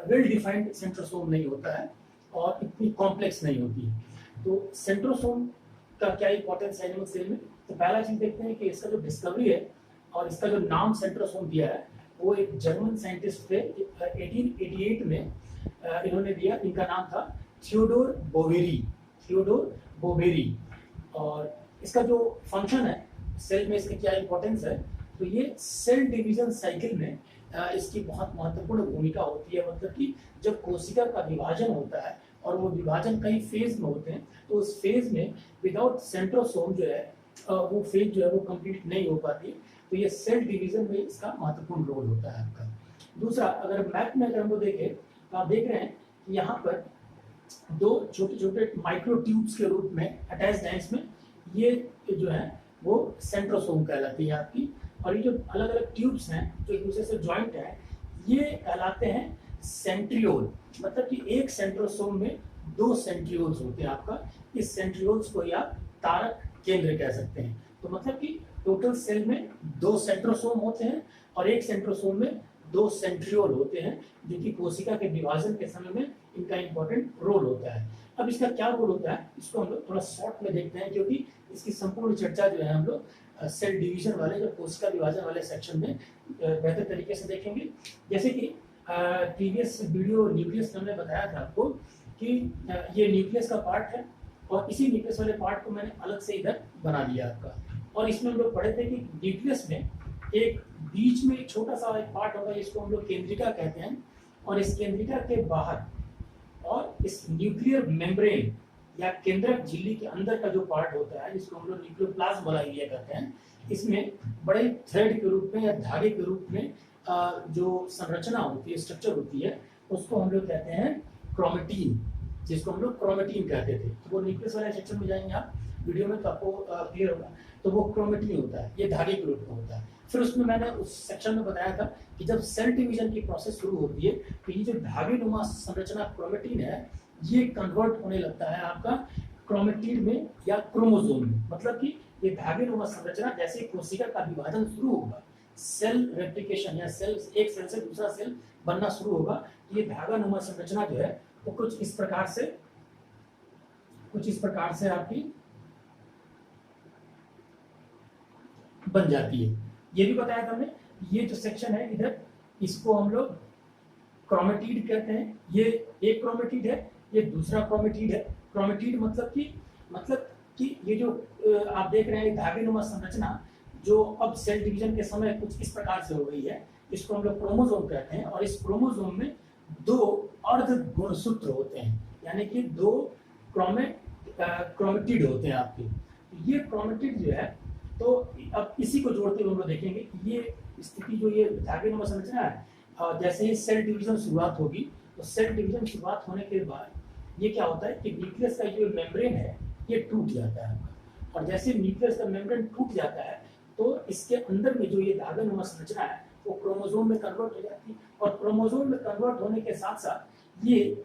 वेल डिफाइंड सेंट्रोसोम नहीं होता है और इतनी कॉम्प्लेक्स नहीं होती है। तो सेंट्रोसोम का क्या इंपॉर्टेंस है एनिमल सेल में, तो पहला चीज देखते हैं कि इसका जो डिस्कवरी है और इसका जो नाम सेंट्रोसोम दिया है, वो एक जर्मन साइंटिस्ट थे, 1888 में इन्होंने दिया। इनका नाम था थियोडोर बोवेरी। और इसका जो फंक्शन है सेल में, इसकी क्या इंपॉर्टेंस है, तो ये सेल डिवीजन साइकिल में इसकी बहुत महत्वपूर्ण भूमिका होती है। मतलब कि जब कोशिका का विभाजन होता है और वो विभाजन कई फेज में होते हैं, तो उस फेज में विदाउट सेंट्रोसोम जो है वो फेज जो है वो कंप्लीट नहीं हो पाती। तो ये सेल डिवीजन में इसका महत्वपूर्ण रोल होता है आपका। दूसरा, अगर मैप में अगर हम लोग देखें तो आप देख रहे हैं कि यहाँ पर दो छोटे छोटे माइक्रो ट्यूब्स के रूप में अटैच्ड हैं इसमें, ये जो है वो सेंट्रोसोम कहलाती है आपकी। और ये जो अलग अलग ट्यूब्स हैं जो एक दूसरे से ज्वाइंट है, ये कहलाते हैं सेंट्रियोल। मतलब कि एक सेंट्रोसोम में दो सेंट्रियोल्स होते हैं आपका। इस सेंट्रियोल्स को या तारक केंद्र कह सकते हैं। तो मतलब कि टोटल सेल में दो सेंट्रोसोम होते हैं और एक सेंट्रोसोम में दो सेंट्रियोल होते हैं, जो कि कोशिका के विभाजन के समय में इनका इंपॉर्टेंट रोल होता है। अब इसका क्या रोल होता है, इसको हम लोग थोड़ा शॉर्ट में देखते हैं, क्योंकि इसकी संपूर्ण चर्चा जो है हम लोग सेल डिवीजन वाले, जो कोशिका विभाजन वाले सेक्शन में बेहतर तरीके से देखेंगे। जैसे कि प्रीवियस वीडियो न्यूक्लियस में हमने बताया था आपको कि ये न्यूक्लियस का पार्ट है, और इसी न्यूक्लियस वाले पार्ट को मैंने अलग से इधर बना लिया आपका। और इसमें हम लोग पढ़े थे कि न्यूक्लियस में एक बीच में एक छोटा सा एक पार्ट होगा, जिसको हम लोग केंद्रिका कहते हैं। और इस केंद्रिका के बाहर और इस न्यूक्लियर मेम्ब्रेन या केंद्रक झिल्ली के अंदर का जो पार्ट होता है, जिसको हम लोग न्यूक्लियोप्लाज्म वाला एरिया कहते हैं, इसमें बड़े थ्रेड के रूप में या धागे के रूप में जो संरचना होती है, स्ट्रक्चर होती है, उसको हम लोग कहते हैं क्रोमेटिन, जिसको हम लोग क्रोमेटिन कहते थे। तो वो न्यूक्लियस वाले सेक्शन में जाएंगे आप वीडियो में तो आपको क्लियर होगा। तो वो क्रोमेटिन होता है, ये धागे के रूप में होता है। फिर उसमें मैंने उस सेक्शन में बताया था कि जब सेल डिवीजन की प्रोसेस शुरू होती है, तो ये जो धागे नुमा संरचना क्रोमेटिन है, ये कन्वर्ट होने लगता है आपका क्रोमेटिन में या क्रोमोसोम में। मतलब कि ये धागे नुमा संरचना, जैसे कोशिका का विभाजन शुरू होगा, सेल रेप्लिकेशन या सेल एक सेल से दूसरा सेल बनना शुरू होगा, ये धागा नुमा संरचना जो है वो कुछ इस प्रकार से आपकी बन जाती है। ये भी बताया था हमने, ये जो सेक्शन है इधर, इसको हम लोग क्रोमेटिड कहते हैं। ये एक क्रोमेटिड है, ये दूसरा क्रोमेटिड है। क्रोमेटिड मतलब कि ये जो आप देख रहे हैं धागे नुमा संरचना, जो अब सेल डिवीजन के समय कुछ इस प्रकार से हो गई है, इसको हम लोग क्रोमोसोम कहते हैं। और इस क्रोमोसोम में दो अर्ध गुणसूत्र होते हैं, यानी कि दो क्रोमेटिड होते हैं आपके। ये क्रोमेटिड जो है, तो अब इसी को जोड़ते हुए हम लोग देखेंगे कि ये स्थिति जो ये धागे नुमा संरचना है, जैसे ही सेल डिवीजन शुरुआत होगी, तो सेल डिवीजन शुरुआत होने के बाद ये क्या होता है कि न्यूक्लियस का जो मेम्ब्रेन है ये टूट जाता है। और जैसे न्यूक्लियस का मेम्ब्रेन टूट जाता है, तो इसके अंदर में जो ये धागा नुमा संरचना है वो क्रोमोसोम में कन्वर्ट हो जाती है। और क्रोमोसोम में कन्वर्ट होने के साथ साथ ये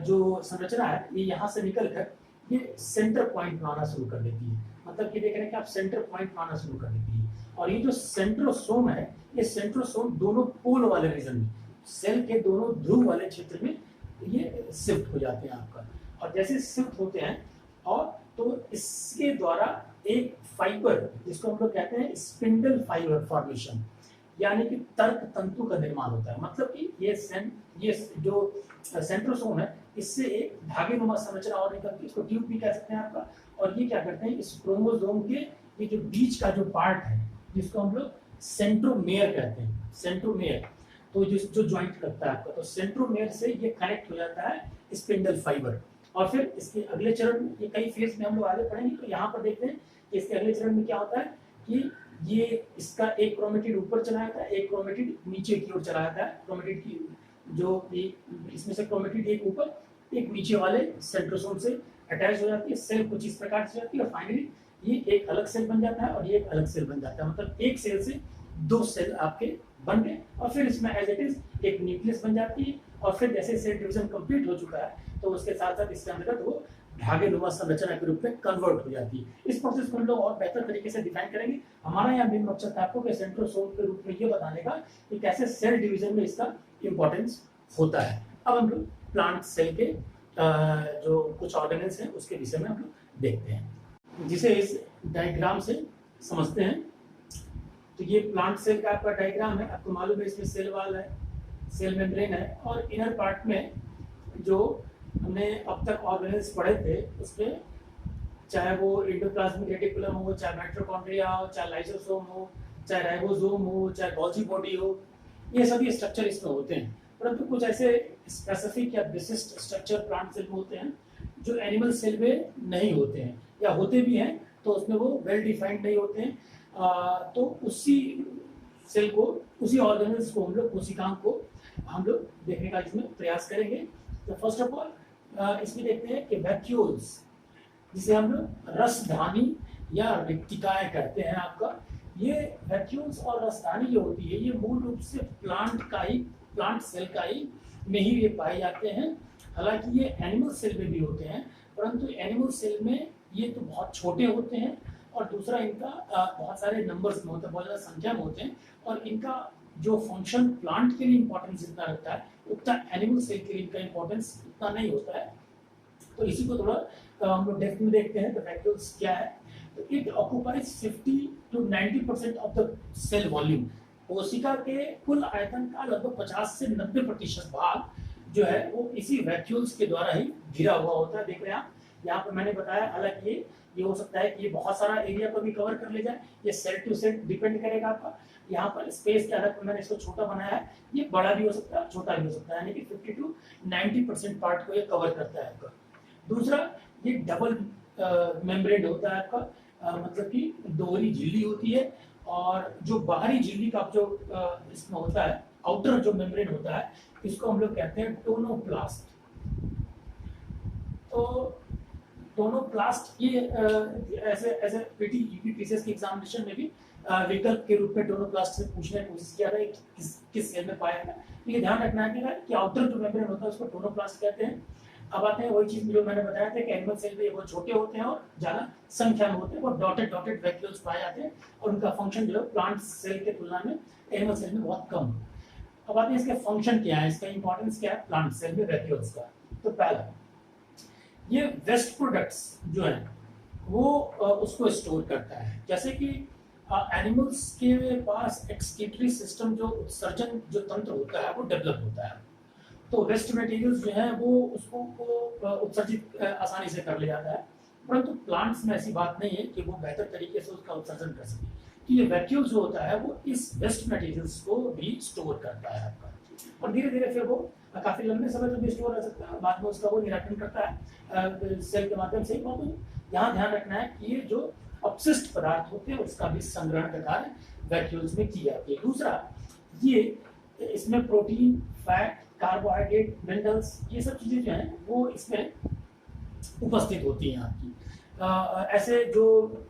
जो संरचना है, ये यहाँ से निकल कर ये सेंटर पॉइंट बनाना शुरू कर देती है। मतलब कि देख रहे हैं कि आप सेंटर पॉइंट बनाना शुरू कर देती है। और ये जो सेंट्रोसोम है, ये सेंट्रोसोम दोनों पोल वाले रीजन में, सेल के दोनों ध्रुव वाले क्षेत्र में ये शिफ्ट हो जाते हैं आपका। और जैसे शिफ्ट होते हैं, और तो इसके द्वारा एक फाइबर जिसको हम लोग कहते हैं स्पिंडल फाइबर फॉर्मेशन, यानी कि तर्क तंतु का निर्माण होता है। मतलब कि ये जो सेंट्रोसोम है इससे एक धागेनुमा संरचना और निकलती है, इसको ट्यूब भी कह सकते हैं आपका। और ये क्या करते हैं, इस क्रोमोसोम के ये जो बीच का जो पार्ट है जिसको हम लोग सेंट्रोमेयर कहते हैं, सेंट्रोमेयर, तो जो ज्वाइंट करता है आपका, तो सेंट्रोमेयर से ये कनेक्ट हो जाता है स्पिंडल फाइबर। और फिर इसके अगले चरण में, ये कई फेज में हम लोग आगे पढ़ेंगे, तो यहाँ पर देखते हैं कि इसके अगले चरण में क्या होता है कि ये इसका एक क्रोमेटिड ऊपर चला जाता है, एक क्रोमेटिड नीचे की ओर चला जाता है। क्रोमेटिड की जो इसमें से क्रोमेटिड एक ऊपर एक नीचे वाले सेंट्रोसोम से अटैच हो जाती है, सेल कुछ इस प्रकार से जाती है, और फाइनली ये एक अलग सेल बन जाता है और ये एक अलग सेल बन जाता है। मतलब एक सेल से दो सेल आपके बन गए, और फिर इसमें एज इट इज एक न्यूक्लियस बन जाती है। और फिर जैसे सेल डिवीजन कंप्लीट हो चुका है तो उसके साथ साथ इसके अंतर्गत वो धागेनुमा संरचना के रूप में कन्वर्ट हो जाती है। इस प्रोसेस को हम लोग और बेहतर तरीके से डिफाइन करेंगे। हमारा यहाँ मेन मकसद था आपको सेंट्रोसोम के रूप में ये बताने का कि कैसे सेल डिवीजन में इसका इंपॉर्टेंस होता है। अब हम लोग प्लांट सेल के जो कुछ ऑर्गेनेल्स हैं उसके विषय में हम लोग देखते हैं, जिसे इस डायग्राम से समझते हैं। तो ये प्लांट सेल का आपका डायग्राम है। आपको मालूम है इसमें सेल वॉल है, सेल मेम्ब्रेन है, और इनर पार्ट में जो हमने अब तक ऑर्गेनेल्स पढ़े थे उसमें, चाहे वो एंडोप्लाज्मिक रेटिकुलम हो, चाहे माइटोकॉन्ड्रिया हो, चाहे लाइसोसोम हो, चाहे राइबोसोम हो, चाहे गोल्जी बॉडी हो, ये सभी स्ट्रक्चर इसमें होते हैं। परंतु कुछ ऐसे स्पेसिफिक या विशिष्ट स्ट्रक्चर प्लांट सेल में होते हैं जो एनिमल सेल में नहीं होते हैं, या होते भी हैं तो उसमें वो वेल डिफाइंड नहीं होते हैं। तो उसी सेल को, उसी ऑर्गेनल्स को हम लोग, कोशिकाओं को हम लोग देखने का इसमें प्रयास करेंगे। तो फर्स्ट ऑफ ऑल इसमें देखते हैं कि वैक्यूल्स, जिसे हम लोग रसधानी या रिक्तिकाएं कहते हैं आपका, ये वैक्यूल्स और रसधानी जो होती है ये मूल रूप से प्लांट सेल का ही में ही ये पाए जाते हैं। हालांकि ये एनिमल सेल में भी होते हैं, परंतु एनिमल सेल में ये तो बहुत छोटे होते हैं, और दूसरा इनका बहुत सारे नंबर्स में होते हैं, बहुत ज़्यादा संख्या में होते हैं, और इनका जो फंक्शन प्लांट के लिए इंपॉर्टेंस जितना रखता है उतना एनिमल सेल के लिए इनका इंपॉर्टेंस उतना नहीं होता है। तो इसी को थोड़ा हम लोग डेप्थ में देखते हैं। तो वैक्यूल्स क्या है, तो it occupies 50 to 90% of the cell volume. कोशिका के कुल आयतन का लगभग 50 से 90% भाग जो है वो इसी वैक्यूल्स के द्वारा ही घिरा हुआ होता है। देख रहे हैं आप, यहाँ पर मैंने बताया, हालांकि ये हो सकता है कि ये बहुत सारा एरिया को भी कवर कर ले जाए, ये सेल टू सेल डिपेंड करेगा आपका। यहाँ पर स्पेस के आधार पर मैंने इसको छोटा बनाया है, ये बड़ा भी हो सकता है, छोटा भी हो सकता है, यानी कि 50 to 90% पार्ट को ये कवर करता है आपका। दूसरा, ये डबल मेम्ब्रेन होता है आपका, मतलब कि दोहरी झिल्ली होती है, और जो बाहरी झिल्ली का जो इसमें होता है, आउटर जो मेम्ब्रेन होता है, इसको हम लोग कहते हैं टोनोप्लास्ट। तो टोनोप्लास्ट ये ऐसे पीटीसीएस के एग्जामिनेशन में भी विकल्प के रूप में टोनोप्लास्ट से पूछने की कोशिश किया था किस सेल में पाया गया। तो ये ध्यान रखना है कि आउटर जो मेम्ब्रेन होता है उसको टोनोप्लास्ट कहते हैं। अब आते हैं वही चीज जो मैंने बताया था कि एनिमल सेल में वो छोटे होते हैं और ज्यादा संख्या में होते हैं, वो डॉटेड वैक्यूल्स पाए जाते हैं, और उनका फंक्शन जो है प्लांट सेल के तुलना में एनिमल सेल में बहुत कम है। अब आते हैं इसके फंक्शन क्या है, इसका इंपॉर्टेंस क्या है प्लांट सेल में वैक्यूल्स का। तो पहला, ये वेस्ट प्रोडक्ट्स जो है वो उसको स्टोर करता है। जैसे कि एनिमल्स के पास एक्सक्रीटरी सिस्टम, जो उत्सर्जन जो तंत्र होता है वो डेवलप होता है, तो वेस्ट मटेरियल्स जो है वो उसको उत्सर्जित आसानी से कर ले जाता है। परंतु प्लांट्स में ऐसी बात नहीं है कि वो बेहतर तरीके से उसका उत्सर्जन कर सके। तो ये वैक्यूल जो होता है वो इस वेस्ट मटेरियल्स को भी स्टोर करता है आपका, और धीरे धीरे फिर वो काफी लंबे समय तक भी स्टोर रह सकता है, बाद में उसका वो निराकरण करता है सेल के माध्यम से। यहाँ ध्यान रखना है कि ये जो अपशिष्ट पदार्थ होते हैं उसका भी संग्रहण का कार्य वैक्यूल्स में की जाती है। दूसरा, ये इसमें प्रोटीन, फैट, कार्बोहाइड्रेट, मिनरल्स, ये सब चीजें जो हैं वो इसमें उपस्थित होती हैं आपकी। ऐसे जो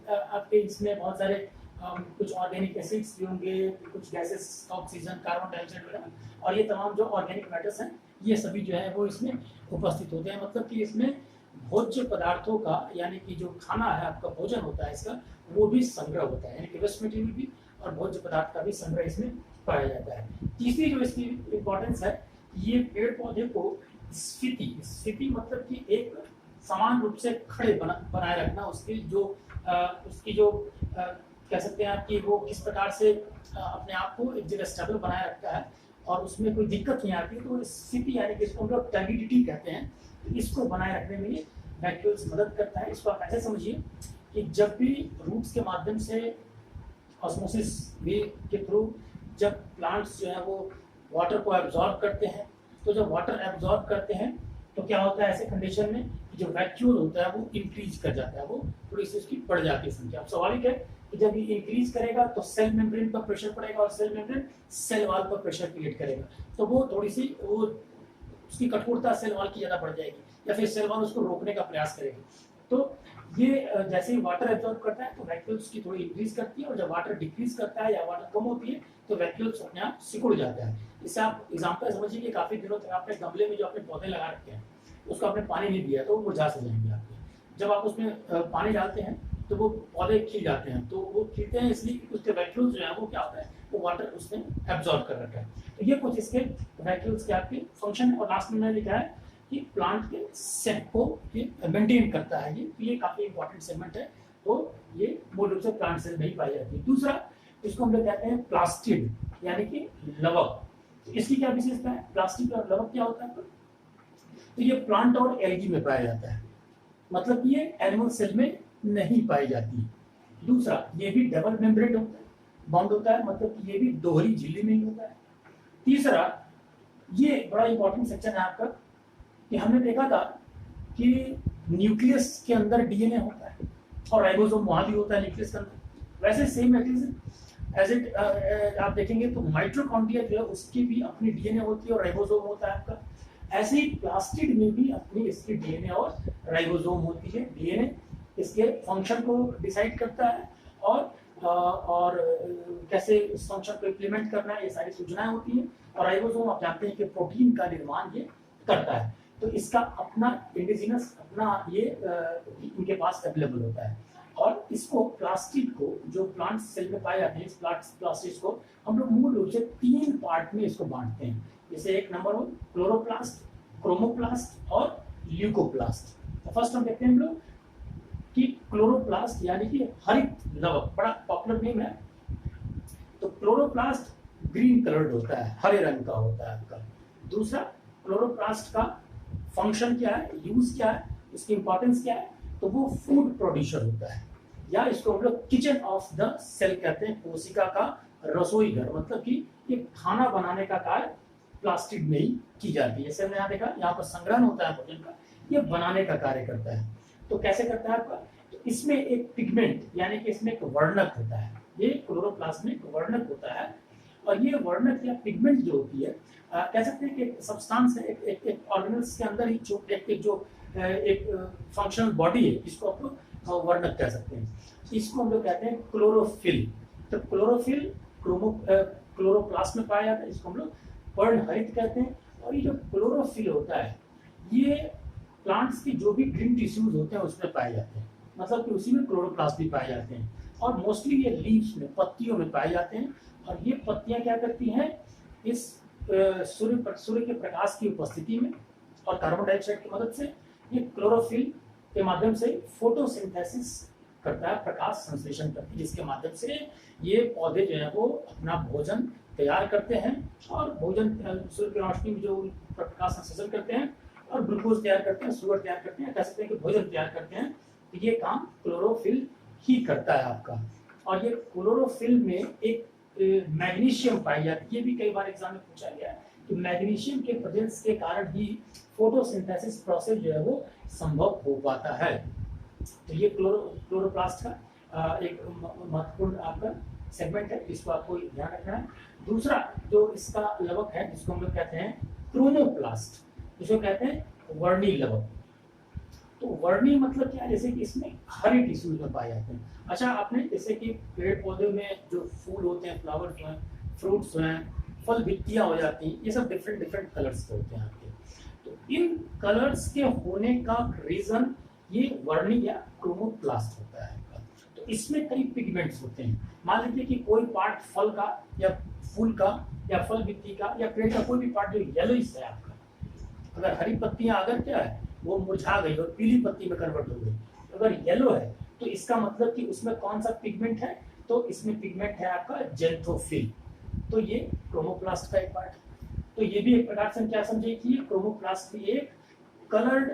आपके इसमें बहुत सारे कुछ ऑर्गेनिक एसिड्स भी होंगे, कुछ गैसेस, ऑक्सीजन, कार्बन डाइऑक्साइड वगैरह, और ये तमाम जो ऑर्गेनिक मैटर्स हैं ये सभी जो है वो इसमें उपस्थित होते हैं। मतलब कि इसमें भोज्य पदार्थों का, यानी कि जो खाना है आपका, भोजन होता है इसका, वो भी संग्रह होता है, यानी कि वेस्ट मटेरियल भी और भोज्य पदार्थ का भी संग्रह इसमें पाया जाता है। तीसरी जो इसकी इम्पोर्टेंस है, ये पेड़ पौधे को स्फीति मतलब कि एक समान रूप से खड़े बनाए रखना, उसकी जो कह सकते हैं आपकी वो किस प्रकार से अपने आप को एक जगह स्टेबल बनाए रखता है और उसमें कोई दिक्कत नहीं आती, तो स्थिति यानी कि इसको हम लोग टर्बिडिटी कहते हैं, तो इसको बनाए रखने में ये वैक्यूल्स मदद करता है। इसको आप ऐसे समझिए कि जब भी रूट्स के माध्यम से ऑस्मोसिस वे के थ्रू जब प्लांट्स जो है वो वाटर को एब्जॉर्ब करते हैं, तो जब वाटर एब्जॉर्ब करते हैं तो क्या होता है ऐसे कंडीशन में जो वैक्यूल होता है वो इंक्रीज कर जाता है, वो थोड़ी सी उसकी बढ़ जाती है संख्या। अब स्वाभाविक है कि जब ये इंक्रीज करेगा तो सेल मेम्ब्रेन पर प्रेशर पड़ेगा और सेल मेम्ब्रेन सेल वॉल पर प्रेशर क्रिएट करेगा, तो वो थोड़ी सी वो उसकी कठोरता सेल वॉल की ज़्यादा बढ़ जाएगी या फिर सेल वॉल उसको रोकने का प्रयास करेगी। तो ये जैसे ही वाटर एब्जॉर्ब करता है तो वैक्यूल्स की थोड़ी इंक्रीज करती है, और जब वाटर डिक्रीज करता है या वाटर कम होती है तो वैक्यूल्स अपने आप सिकुड़ जाता है। इससे आप एग्जांपल समझिए कि काफी दिनों तक आपने गमले में जो आपने पौधे लगा रखे हैं उसको आपने पानी नहीं दिया तो वो मुरझा से जाएंगे आपके। जब आप उसमें पानी डालते हैं तो वो पौधे खिल जाते हैं, तो वो खिलते हैं इसलिए कि उसके वैक्यूल्स जो है वो क्या होता है वो वाटर उसने एब्जॉर्ब कर रखा है। तो ये कुछ इसके वैक्यूल्स के आपके फंक्शन है। और लास्ट में मैंने लिखा है कि प्लांट के सेट को ये मेंटेन करता है, ये काफी इंपॉर्टेंट सेगमेंट है। तो ये मूल रूप से प्लांट सेल में ही पाई जाती है। दूसरा इसको हम लोग कहते हैं प्लास्टिड यानी कि लवक। तो इसकी क्या विशेषता है, प्लास्टिड और लवक क्या होता है? तो ये प्लांट और एल्गी में पाया जाता है, मतलब ये एनिमल सेल में नहीं पाई जाती। दूसरा ये भी डबल मेम्ब्रेन होता है, बॉन्ड होता है, मतलब कि ये भी दोहरी झिल्ली में ही होता है। तीसरा ये बड़ा इंपॉर्टेंट सेक्शन है आपका कि हमने देखा था कि न्यूक्लियस के अंदर डीएनए होता है और राइबोसोम वहां भी होता है न्यूक्लियस के अंदर। वैसे सेम एज इट आप देखेंगे तो माइटोकॉन्ड्रिया जो है उसकी भी अपनी डीएनए होती है और राइबोसोम होता है आपका। ऐसे ही प्लास्टिड में भी अपनी इसकी डीएनए और राइबोसोम होती है। डीएनए इसके फंक्शन को डिसाइड करता है और कैसे इस फंक्शन को इम्प्लीमेंट करना है, ये सारी सूचनाएं होती हैं। और राइबोसोम आप जानते हैं कि प्रोटीन का निर्माण ये करता है, तो इसका अपना इंडिजिनस अपना ये इनके पास अवेलेबल होता है। और इसको प्लास्टिड को जो प्लांट सेल में पाए जाते हैं, इस प्लास्टिड को हम लोग मूल रूप से 3 पार्ट में इसको बांटते हैं। जैसे एक नंबर हो क्लोरोप्लास्ट, क्रोमोप्लास्ट और ल्यूकोप्लास्ट। तो फर्स्ट हम देखते हैं हम लोग कि क्लोरोप्लास्ट यानी कि हरित लवक, बड़ा पॉपुलर नेम है। तो क्लोरोप्लास्ट ग्रीन कलर्ड होता है, हरे रंग का होता है आपका। दूसरा क्लोरोप्लास्ट का फंक्शन क्या है, यूज क्या है, इसकी इंपॉर्टेंस क्या है, तो वो फूड प्रोड्यूसर होता है, या इसको हम लोग किचन ऑफ द सेल कहते हैं। कोशिका का रसोई घर, मतलब कि ये खाना बनाने का कार्य प्लास्टिड में ही की जाती है। जैसे हमने यहाँ देखा, यहाँ पर संग्रहण होता है भोजन का, ये बनाने का कार्य करता है। तो कैसे करता है आपका, तो इसमें एक पिगमेंट यानी कि इसमें एक वर्णक होता है, ये क्लोरोप्लास्ट में एक वर्णक होता है। और ये वर्णक या पिगमेंट जो होती है कह सकते हैं कि एक सब्सटेंस है, एक ऑर्गेनल्स के अंदर ही एक फंक्शनल बॉडी है, इसको आप लोग वर्णक कह सकते हैं। इसको हम लोग कहते हैं क्लोरोफिल। तो क्लोरोफिल क्लोरोप्लास्ट में पाया जाता है, इसको हम लोग पर्णहरित कहते हैं। और ये जो क्लोरोफिल होता है ये प्लांट्स के जो भी ग्रीन टिश्यूज होते हैं उसमें पाए जाते हैं, मतलब कि उसी में क्लोरोप्लास्ट भी पाए जाते हैं। और मोस्टली ये लीव्स में, पत्तियों में पाए जाते हैं। और ये पत्तियां क्या करती हैं, इस सूर्य के प्रकाश की उपस्थिति में और कार्बन डाइऑक्साइड की मदद से ये क्लोरोफिल के माध्यम से फोटोसिंथेसिस करता है, प्रकाश संश्लेषण करती है, जिसके माध्यम से ये पौधे जो है वो अपना भोजन तैयार करते हैं। और भोजन सूर्य की रोशनी में जो प्रकाश संश्लेषण करते हैं और ग्लूकोज तैयार करते हैं, शुगर तैयार करते हैं, कह सकते हैं कि भोजन तैयार करते हैं। तो ये काम क्लोरोफिल ही करता है आपका। और ये क्लोरोफिल में एक मैग्नीशियम पाई जाती है, ये भी कई बार एग्जाम में पूछा गया है कि मैग्नीशियम के प्रेजेंस के कारण ही फोटोसिंथेसिस प्रोसेस जो है वो संभव हो पाता है। तो ये क्लोरोप्लास्ट का एक महत्वपूर्ण आपका सेगमेंट है, इसको आपको ध्यान रखना है। दूसरा जो इसका लवक है जिसको हम लोग कहते हैं क्रोमोप्लास्ट, जिसको कहते हैं वर्णी लवक। तो वर्णी मतलब क्या है, जैसे कि इसमें हरे टिश्यूज में पाए जाते हैं। अच्छा, आपने जैसे कि पेड़ पौधे में जो फूल होते हैं, फ्लावर्स हैं, फ्रूट्स हैं, फल भित्तियां हो जाती हैं, ये सब डिफरेंट कलर्स के होते हैं आपके। तो इन कलर्स के होने का रीजन ये वर्णी या क्रोमोप्लास्ट होता है। तो इसमें कई पिगमेंट्स होते हैं। मान लीजिए कि कोई पार्ट फल का या फूल का या फल भित्ति का या पेड़ का कोई भी पार्ट जो येलोइश है आपका, अगर हरी पत्तियां अगर क्या है वो मुरझा गई और पीली पत्ती में कन्वर्ट हो गई। अगर येलो है तो इसका मतलब कि उसमें कौन सा पिगमेंट है, तो इसमें पिगमेंट है आपका ज़ैंथोफिल। तो ये क्रोमोप्लास्ट का एक पार्ट है। तो ये भी एक प्रकार से हम क्या समझे कि ये क्रोमोप्लास्ट भी एक कलर्ड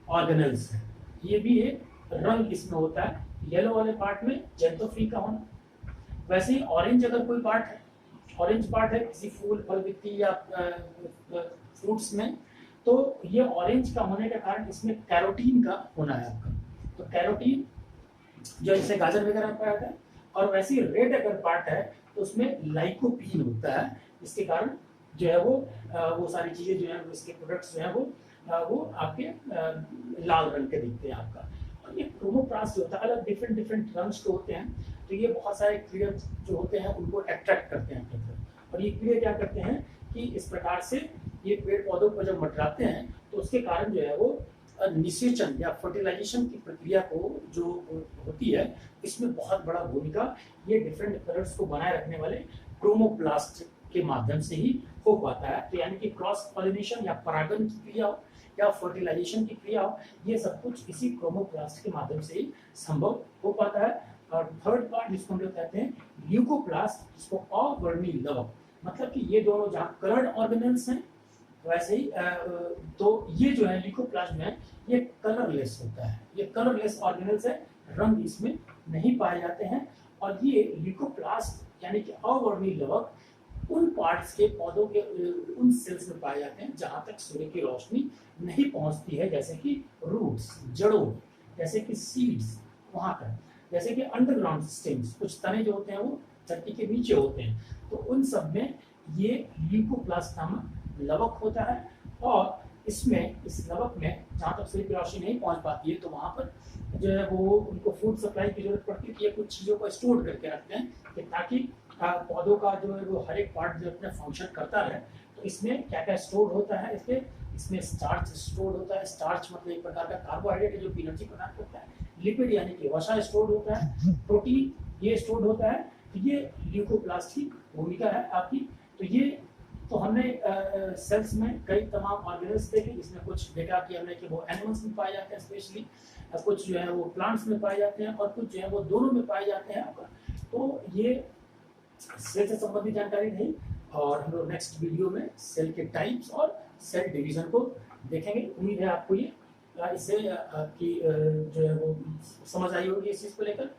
ऑर्गेनेल्स है, ये भी एक रंग इसमें होता है, येलो वाले पार्ट में ज़ैंथोफिल का होना। वैसे ही ऑरेंज अगर कोई पार्ट है, ऑरेंज पार्ट है किसी फूल फल वित्ती या फ्रूट्स में, तो ये ऑरेंज का होने के कारण इसमें कैरोटीन का होना है आपका। तो कैरोटीन जो इसे गाजर वगैरह में पाया जाता है। और वैसे ही रेड अगर पार्ट है तो उसमें लाइकोपीन होता है, इसके कारण जो है वो सारी चीजें जो है इसके प्रोडक्ट्स जो है वो आपके लाल रंग के दिखते हैं आपका। और ये क्रोमोप्लास्ट जो होता है अलग डिफरेंट डिफरेंट रंग्स के होते हैं, तो ये बहुत सारे कीड़े जो होते हैं उनको अट्रैक्ट करते हैं अपनी तरफ। और ये कीड़े क्या करते हैं कि इस प्रकार से ये पेड़ पौधों पर जब मंडराते हैं तो उसके कारण जो है वो निषेचन या फर्टिलाइजेशन की प्रक्रिया को जो होती है, इसमें बहुत बड़ा भूमिका ये डिफरेंट कलर्स को बनाए रखने वाले क्रोमोप्लास्ट के माध्यम से ही हो पाता है। तो यानी कि क्रॉस पॉलिनेशन या परागण की क्रिया हो या फर्टिलाइजेशन की क्रिया हो, ये सब कुछ इसी क्रोमोप्लास्ट के माध्यम से ही संभव हो पाता है। और थर्ड पार्ट जिसको हम लोग कहते हैं ल्यूकोप्लास्ट, जिसको अवर्णी लवक, मतलब कि ये दोनों जहाँ कलर्ड ऑर्गेनेल्स हैं वैसे ही तो ये जो है ल्यूकोप्लाज्म है ये कलरलेस होता है, ये कलरलेस ऑर्गेनेल्स है, रंग इसमें नहीं पाए जाते हैं। और ये ल्यूकोप्लास्ट यानी कि अवर्णी लवक उन पार्ट्स के पौधों के उन सेल्स में पाए जाते हैं जहां तक सूर्य की रोशनी नहीं पहुंचती है, जैसे कि रूट्स जड़ों, जैसे कि सीड्स वहां तक, जैसे कि अंडरग्राउंड स्टेम्स, कुछ तने जो होते हैं वो धरती के नीचे होते हैं, तो उन सब में ये ल्यूकोप्लास्ट नामक लवक होता है। और इसमें इस लवक में जहाँ तक सूर्य की रोशनी नहीं पहुंच पाती है तो वहां पर जो है वो उनको फूड सप्लाई की जरूरत पड़ती है कि ये कुछ चीज़ों को स्टोर करके रखते हैं कि ताकि पौधों का जो है वो हर एक पार्ट जो अपने फंक्शन करता है। तो इसमें क्या क्या स्टोर होता है, इसमें स्टार्च स्टोर होता है, स्टार्च मतलब एक प्रकार का कार्बोहाइड्रेट है जो एनर्जी प्रदान करता है, लिपिड यानी कि वसा स्टोर होता है, प्रोटीन ये स्टोर होता है। तो ये ल्यूकोप्लास्ट की भूमिका है आपकी। तो ये तो हमने सेल्स में कई तमाम ऑर्गेनेल्स देखे, इसमें कुछ देखा कि हमने कि वो एनिमल्स में पाए जाते हैं स्पेशली, कुछ जो है वो प्लांट्स में पाए जाते हैं और कुछ जो है वो दोनों में पाए जाते हैं आपका। तो ये सेल से संबंधित जानकारी रही और हम लोग नेक्स्ट वीडियो में सेल के टाइप्स और सेल डिवीजन को देखेंगे। उम्मीद है आपको ये इससे आपकी जो है वो समझ आई होगी इस चीज़ को लेकर।